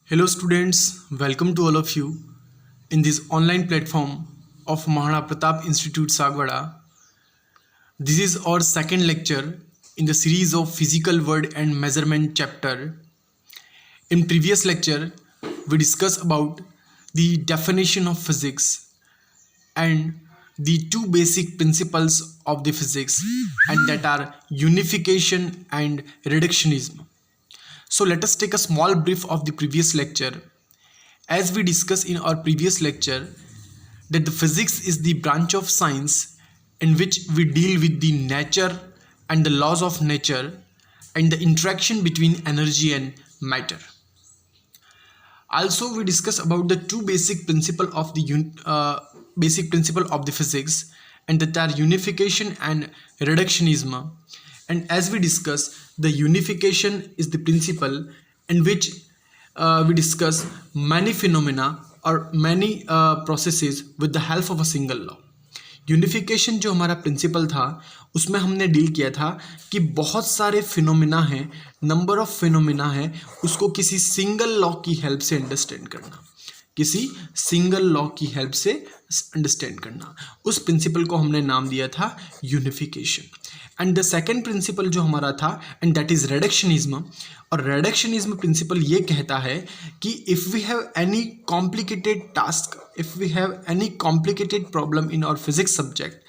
Hello students, welcome to all of you in this online platform of Mahana Pratap Institute Sagwada. This is our second lecture in the series of Physical Word and Measurement chapter. In previous lecture, we discussed about the definition of physics and the two basic principles of the physics, and that are unification and reductionism. So let us take a small brief of the previous lecture. As we discussed in our previous lecture, that the physics is the branch of science in which we deal with the nature and the laws of nature and the interaction between energy and matter. Also, we discuss about the two basic principle of the physics, and that are unification and reductionism. And as we discuss, the unification is the principle in which we discuss many phenomena or many processes with the help of a single law. Unification जो हमारा principal था उसमें हमने deal किया था कि बहुत सारे फिनोमिना हैं, नंबर ऑफ फिनोमिना है, उसको किसी सिंगल लॉ की हेल्प से अंडरस्टैंड करना, किसी सिंगल लॉ की हेल्प से अंडरस्टैंड करना, उस प्रिंसिपल को हमने नाम दिया था unification. And the second principle जो हमारा था, एंड दैट इज रिडक्शनिज्म. और रिडक्शनिज्म प्रिंसिपल ये कहता है कि if we have any complicated task, if we have any complicated problem in our physics subject,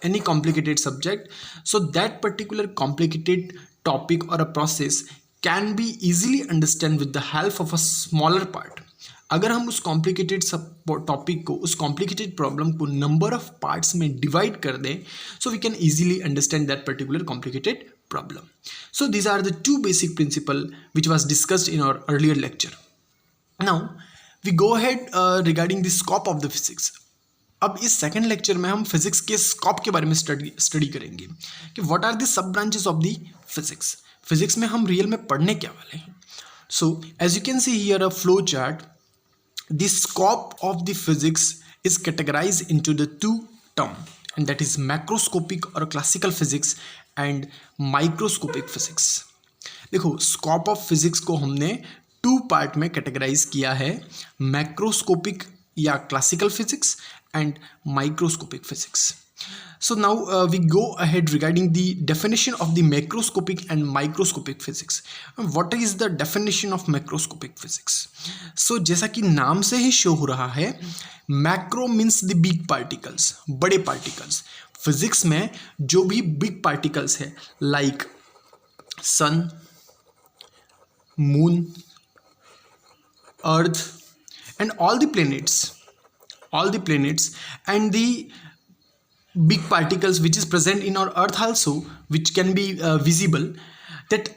any complicated subject, so that particular complicated topic or a process can be easily understand with the help of a smaller part. अगर हम उस complicated topic को, उस complicated problem को number of parts में divide कर दें, so we can easily understand that particular complicated problem. So these are the two basic principle which was discussed in our earlier lecture. Now we go ahead regarding the scope of the physics. अब इस second lecture में हम physics के scope के बारे में study करेंगे कि what are the sub branches of the physics. Physics में हम रियल में पढ़ने क्या वाले हैं. So as you can see here a flow chart, the scope of the physics is categorized into the two term, and that is macroscopic और classical physics and microscopic physics. देखो, scope of physics को हमने two part में categorise किया है, macroscopic या classical physics and microscopic physics. So now we go ahead regarding the definition of the macroscopic and microscopic physics. What is the definition of macroscopic physics? So जैसा कि नाम से ही show हो रहा है, macro means the big particles, बड़े particles. Physics में जो भी big particles है, like sun, moon, earth and all the planets and the big particles which is present in our earth also, which can be visible, that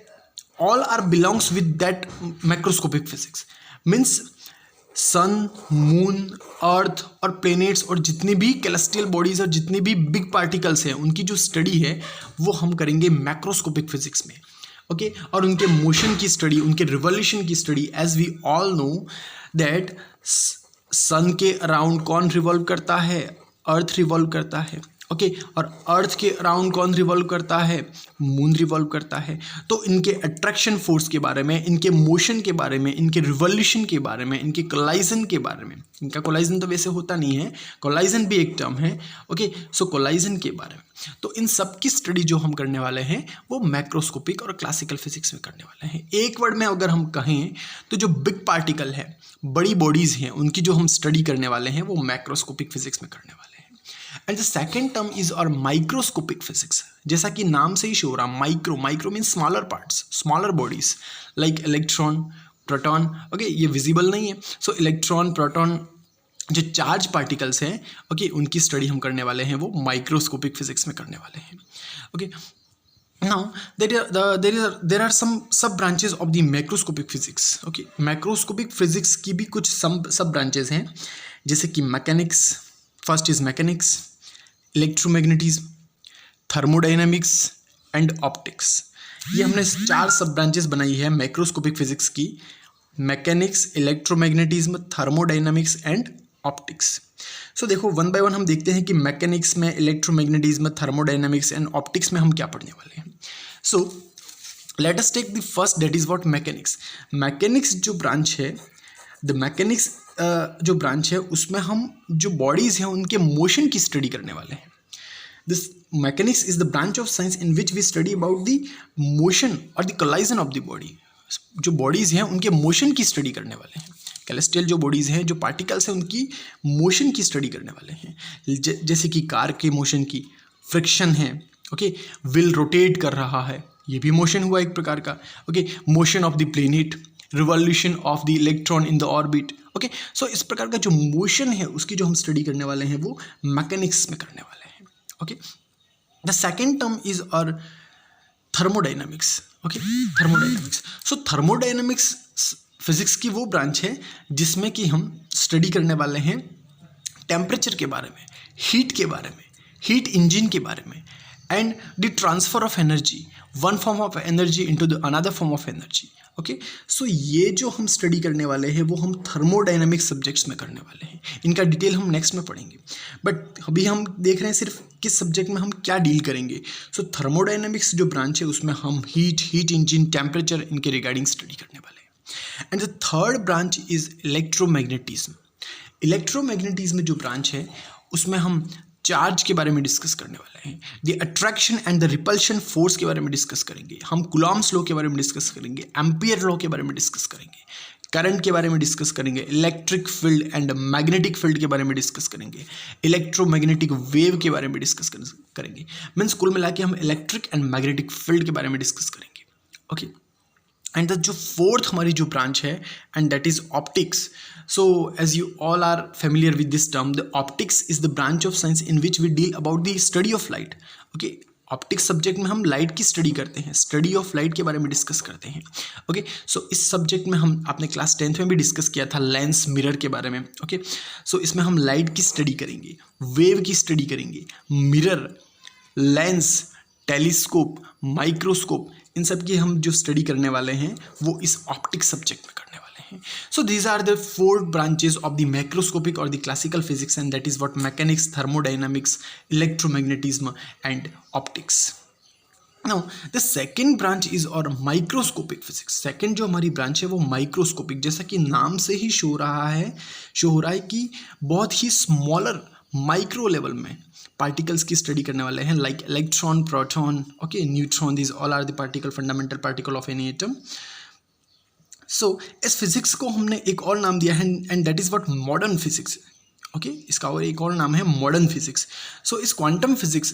all are belongs with that macroscopic physics. Means sun, moon, earth और planets और जितनी भी celestial bodies और जितनी भी big particles हैं, उनकी जो स्टडी है वो हम करेंगे मैक्रोस्कोपिक फिजिक्स में. ओके और उनके मोशन की स्टडी, उनके रिवोल्यूशन की study. As we all know that sun के अराउंड कौन रिवॉल्व करता है, अर्थ रिवॉल्व करता है. ओके और अर्थ के अराउंड कौन रिवॉल्व करता है, मून रिवॉल्व करता है. तो इनके अट्रैक्शन फोर्स के बारे में, इनके मोशन के बारे में, इनके रिवोल्यूशन के बारे में, इनके कोलाइजन के बारे में, इनका कोलाइजन तो वैसे होता नहीं है, कोलाइजन भी एक टर्म है. ओके सो कोलाइजन के बारे में, तो इन सब की स्टडी जो हम करने वाले हैं वो मैक्रोस्कोपिक और क्लासिकल फिजिक्स में करने वाले हैं. एक वर्ड में अगर हम कहें तो जो बिग पार्टिकल है, बड़ी बॉडीज़ हैं, उनकी जो हम स्टडी करने वाले हैं वो मैक्रोस्कोपिक फिजिक्स में करने वाले हैं. And the second term is और माइक्रोस्कोपिक फिजिक्स. जैसा कि नाम से ही शो रहा, micro means smaller parts, smaller bodies like electron, proton. Okay ये विजिबल नहीं है. सो इलेक्ट्रॉन, प्रोटॉन जो चार्ज पार्टिकल्स हैं, ओके उनकी स्टडी हम करने वाले हैं वो माइक्रोस्कोपिक फिजिक्स में करने वाले हैं. Okay now there are some sub branches of the macroscopic physics. okay macroscopic physics की भी कुछ सब branches हैं, जैसे कि mechanics. First is mechanics, electromagnetism, thermodynamics and optics. ये हमने 4 सब ब्रांचेस बनाई है मैक्रोस्कोपिक फिजिक्स की, mechanics, electromagnetism, thermodynamics and optics. So देखो वन बाय वन हम देखते हैं कि मैकेनिक्स में, इलेक्ट्रोमैग्नेटिज्म, थर्मोडाइनमिक्स एंड ऑप्टिक्स में हम क्या पढ़ने वाले हैं. So let us take the first, that is what mechanics. Mechanics जो ब्रांच है द मैकेनिक्स जो ब्रांच है उसमें हम जो बॉडीज़ हैं उनके मोशन की स्टडी करने वाले हैं. This mechanics is the branch of science in which we study about the motion or the collision of the body. जो बॉडीज़ हैं उनके मोशन की स्टडी करने वाले हैं. कैलेस्टियल जो बॉडीज़ हैं, जो पार्टिकल्स हैं, उनकी मोशन की स्टडी करने वाले हैं. जैसे कि कार के मोशन की फ्रिक्शन है. ओके, व्हील रोटेट कर रहा है, ये भी मोशन हुआ एक प्रकार का. Okay, motion of the planet, revolution of the electron in the orbit. Okay, so इस प्रकार का जो मोशन है उसकी जो हम स्टडी करने वाले हैं वो मैकेनिक्स में करने वाले हैं. Okay, the second term is our thermodynamics. Okay, thermodynamics. So thermodynamics physics की वो ब्रांच है जिसमें कि हम स्टडी करने वाले हैं टेम्परेचर के बारे में, हीट के बारे में, हीट इंजन के बारे में, and the transfer of energy, one form of energy into the another form of energy. Okay, so ये जो हम स्टडी करने वाले हैं वो हम थर्मोडाइनमिक सब्जेक्ट्स में करने वाले हैं. इनका डिटेल हम नेक्स्ट में पढ़ेंगे, बट अभी हम देख रहे हैं सिर्फ किस सब्जेक्ट में हम क्या डील करेंगे. सो थर्मोडाइनमिक्स जो ब्रांच है उसमें हम हीट इंजन, टेम्परेचर, इनके रिगार्डिंग स्टडी करने वाले हैं. And the third branch is electromagnetism. Electromagnetism जो ब्रांच है उसमें हम चार्ज के बारे में डिस्कस करने वाले हैं. The attraction and the repulsion force के बारे में डिस्कस करेंगे. हम कूलॉम्स लॉ के बारे में डिस्कस करेंगे, एम्पियर लॉ के बारे में डिस्कस करेंगे, करंट के बारे में डिस्कस करेंगे, electric field and magnetic field के बारे में डिस्कस करेंगे, इलेक्ट्रोमैग्नेटिक वेव के बारे में डिस्कस करेंगे. मीन्स कुल मिला के हम इलेक्ट्रिक एंड मैग्नेटिक फील्ड के बारे में डिस्कस करेंगे. ओके, एंड द जो फोर्थ हमारी जो ब्रांच है and that is optics. So as you all are familiar with this term, the optics is the branch of science in which we deal about the study of light. Okay, optics subject में हम light की study करते हैं, study of light के बारे में discuss करते हैं. ओके, सो इस सब्जेक्ट में हम आपने क्लास 10th में भी डिस्कस किया था लेंस मिरर के बारे में. ओके, सो इसमें हम लाइट की स्टडी करेंगे, वेव की स्टडी करेंगे, मिरर, लेंस, टेलीस्कोप, माइक्रोस्कोप, इन सब की हम जो स्टडी करने वाले हैं वो इस ऑप्टिक्स सब्जेक्ट में करने वाले हैं. So these are the four branches of the macroscopic or the classical physics, and that is what mechanics, thermodynamics, electromagnetism and optics. Now the second branch is our microscopic physics. Second जो हमारी branch है वो microscopic, जैसा कि नाम से ही show हो रहा है कि बहुत ही स्मॉलर माइक्रो लेवल में पार्टिकल्स की स्टडी करने वाले हैं, like electron, proton, okay, neutron. This all are the particle, fundamental particle of any atom. So इस फिजिक्स को हमने एक और नाम दिया है and that is what modern physics. Okay, इसका और एक और नाम है मॉडर्न फिजिक्स. सो इस क्वांटम फिजिक्स,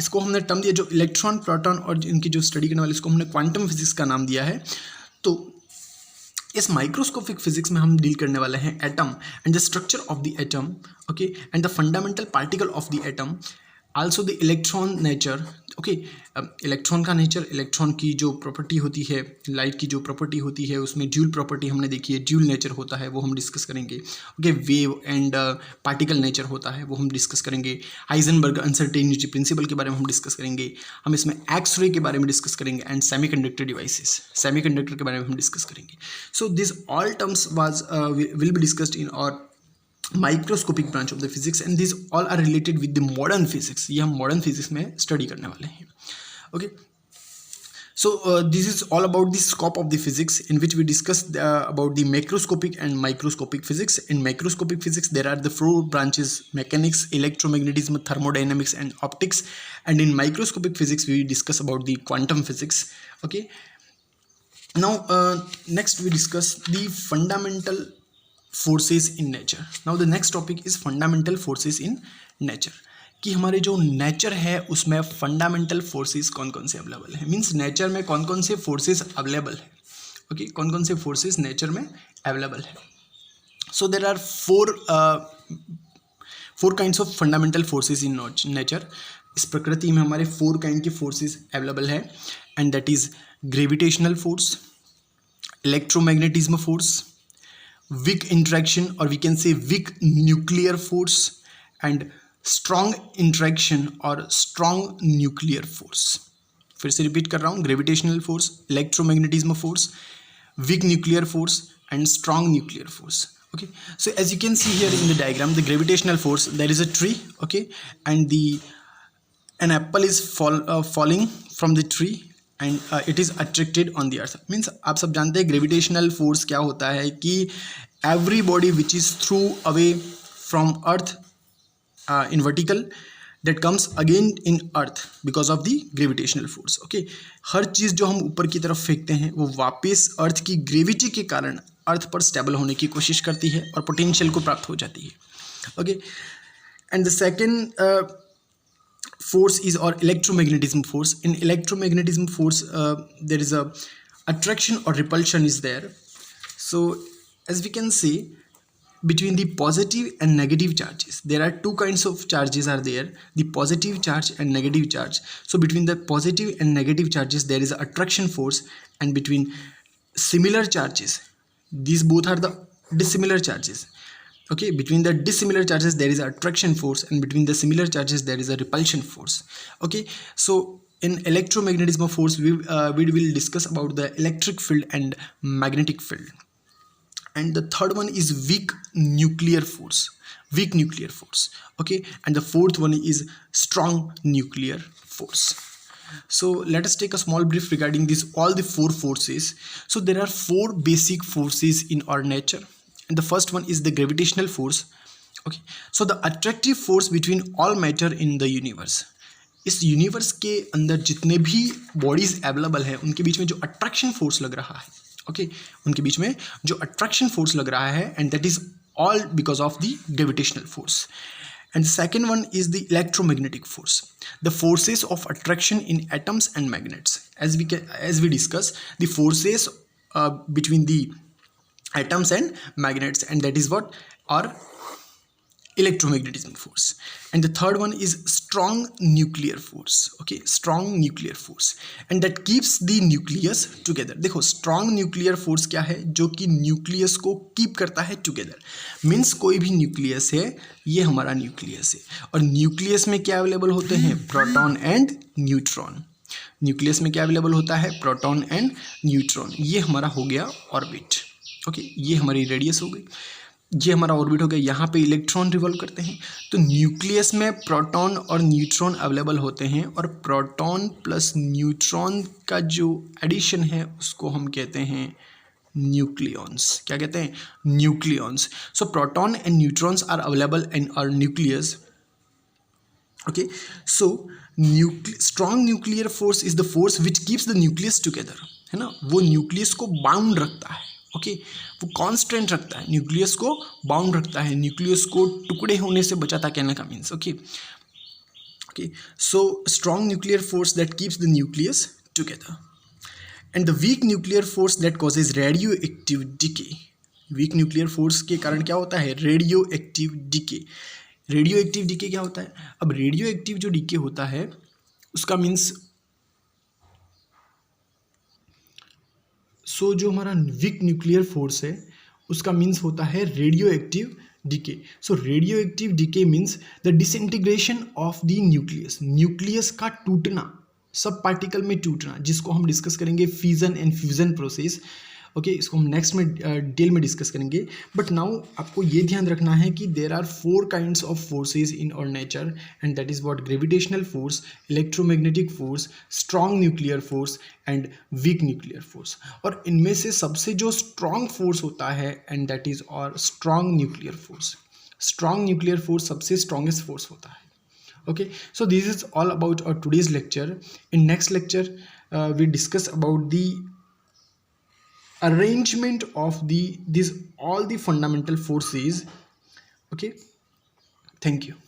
इसको हमने टर्म दिया, जो इलेक्ट्रॉन, प्रोटॉन और इनकी जो स्टडी करने वाले, इसको हमने क्वांटम फिजिक्स का नाम दिया है. तो इस माइक्रोस्कोपिक फिजिक्स में हम डील करने वाले हैं atom and the structure of the atom. Okay, and the fundamental particle of the atom, also the electron nature. Okay, electron का नेचर, इलेक्ट्रॉन की जो प्रॉपर्टी होती है, लाइट की जो प्रॉपर्टी होती है उसमें ड्यूल प्रॉपर्टी हमने देखी है, ड्यूल नेचर होता है वो हम डिस्कस करेंगे. Okay, wave and particle nature होता है वो हम डिस्कस करेंगे. हाइजेनबर्ग अनसर्टेनिटी प्रिंसिपल के बारे में हम डिस्कस करेंगे. हम इसमें एक्स रे के बारे में डिस्कस करेंगे एंड सेमीकंडक्टर डिवाइसेस, सेमीकंडक्टर के बारे में हम डिस्कस करेंगे. So this all terms was will be discussed in और microscopic branch of the physics and this all are related with the modern physics. ये हम मॉडर्न फिजिक्स में स्टडी करने वाले हैं. Okay, so this is all about the scope of the physics in which we discussed about the macroscopic and microscopic physics. In macroscopic physics there are the four branches: mechanics, electromagnetism, thermodynamics and optics. And in microscopic physics we discuss about the quantum physics. Okay, now next we discuss the fundamental forces in nature. Now the next topic is fundamental forces in nature, कि हमारे जो nature है उसमें fundamental forces कौन कौन से available है. Means nature में कौन कौन से फोर्सेस अवेलेबल है. ओके, कौन कौन से फोर्सेस नेचर में अवेलेबल है. So there are four kinds of fundamental forces in nature. इस प्रकृति में हमारे 4 काइंड के फोर्सेस अवेलेबल है and that is gravitational force, electromagnetism force, weak interaction or we can say weak nuclear force, and strong interaction or strong nuclear force. फिर से repeat कर रहा हूँ, gravitational force, electromagnetism force, week nuclear force and strong nuclear force. Okay, so as you can see here in the diagram, the gravitational force, there is a tree, okay, and an apple is falling from the tree and it is attracted on the earth. Means आप सब जानते हैं gravitational force क्या होता है कि every body which is through away from earth in vertical that comes again in earth because of the gravitational force। Okay, हर चीज़ जो हम ऊपर की तरफ फेंकते हैं वो वापस अर्थ की ग्रेविटी के कारण अर्थ पर स्टेबल होने की कोशिश करती है और पोटेंशियल को प्राप्त हो जाती है। Okay, and the second force is or electromagnetism force। In electromagnetism force there is a attraction or repulsion is there। So as we can see, between the positive and negative charges, there are two kinds of charges are there, the positive charge and negative charge। So between the positive and negative charges there is attraction force, and between similar charges, these both are the dissimilar charges। Okay, between the dissimilar charges there is attraction force, and between the similar charges there is a repulsion force। Okay, so in electromagnetism force we will discuss about the electric field and magnetic field। And the third one is weak nuclear force, weak nuclear force। Okay, and the fourth one is strong nuclear force। So let us take a small brief regarding this all the four forces। So there are four basic forces in our nature, and the first one is the gravitational force। Okay, so the attractive force between all matter in the universe। इस universe के अंदर जितने भी bodies available है उनके बीच में जो attraction force लग रहा है, ओके, उनके बीच में जो अट्रैक्शन फोर्स लग रहा है, and that is all because of the gravitational force. And the second one is the electromagnetic force, the forces of attraction in atoms and magnets। As we discuss the forces between the atoms and magnets, and that is what are electromagnetism force। And the third one is strong nuclear force। Okay, strong nuclear force, and that keeps the nucleus together। देखो strong nuclear force क्या है, जो कि nucleus को keep करता है together. Means कोई भी न्यूक्लियस है, ये हमारा न्यूक्लियस है, और न्यूक्लियस में क्या अवेलेबल होते हैं, प्रोटॉन एंड न्यूट्रॉन। न्यूक्लियस में क्या अवेलेबल होता है, प्रोटॉन एंड न्यूट्रॉन। ये हमारा हो गया ऑर्बिट। ओके, ये हमारी रेडियस हो गई, ये हमारा ऑर्बिट हो गया, यहाँ पे इलेक्ट्रॉन रिवॉल्व करते हैं। तो न्यूक्लियस में प्रोटॉन और न्यूट्रॉन अवेलेबल होते हैं, और प्रोटॉन प्लस न्यूट्रॉन का जो एडिशन है उसको हम कहते हैं न्यूक्लियॉन्स। क्या कहते हैं, nucleons. So proton and neutrons are available in our nucleus. Okay, so strong nuclear force is the force which keeps the nucleus together, है ना, वो न्यूक्लियस को बाउंड रखता है। ओके, वो कांस्टेंट रखता है, न्यूक्लियस को बाउंड रखता है, न्यूक्लियस को टुकड़े होने से बचाता, कहने का means. Okay, okay, so strong nuclear force that keeps the nucleus together, and the week nuclear force that causes radio active decay. Week nuclear force के कारण क्या होता है, radio active decay. Radio active decay क्या होता है, अब radio active जो डिके होता है उसका मीन्स, सो जो हमारा वीक न्यूक्लियर फोर्स है उसका मीन्स होता है radio active decay. So radio active decay means the disintegration of the nucleus, nucleus का टूटना, सब पार्टिकल में टूटना, जिसको हम डिस्कस करेंगे fission and fusion process. Okay, इसको हम नेक्स्ट में डिटेल में डिस्कस करेंगे। बट नाउ आपको ये ध्यान रखना है कि there are four kinds of forces in our nature, and that is what gravitational force, electromagnetic force, strong nuclear force and weak nuclear force. और इनमें से सबसे जो स्ट्रॉन्ग फोर्स होता है, एंड दैट इज और strong nuclear force. Strong nuclear force सबसे strongest force होता है। Okay, so this is all about our today's lecture। In next lecture we discuss about the arrangement of all the fundamental forces। Okay, thank you।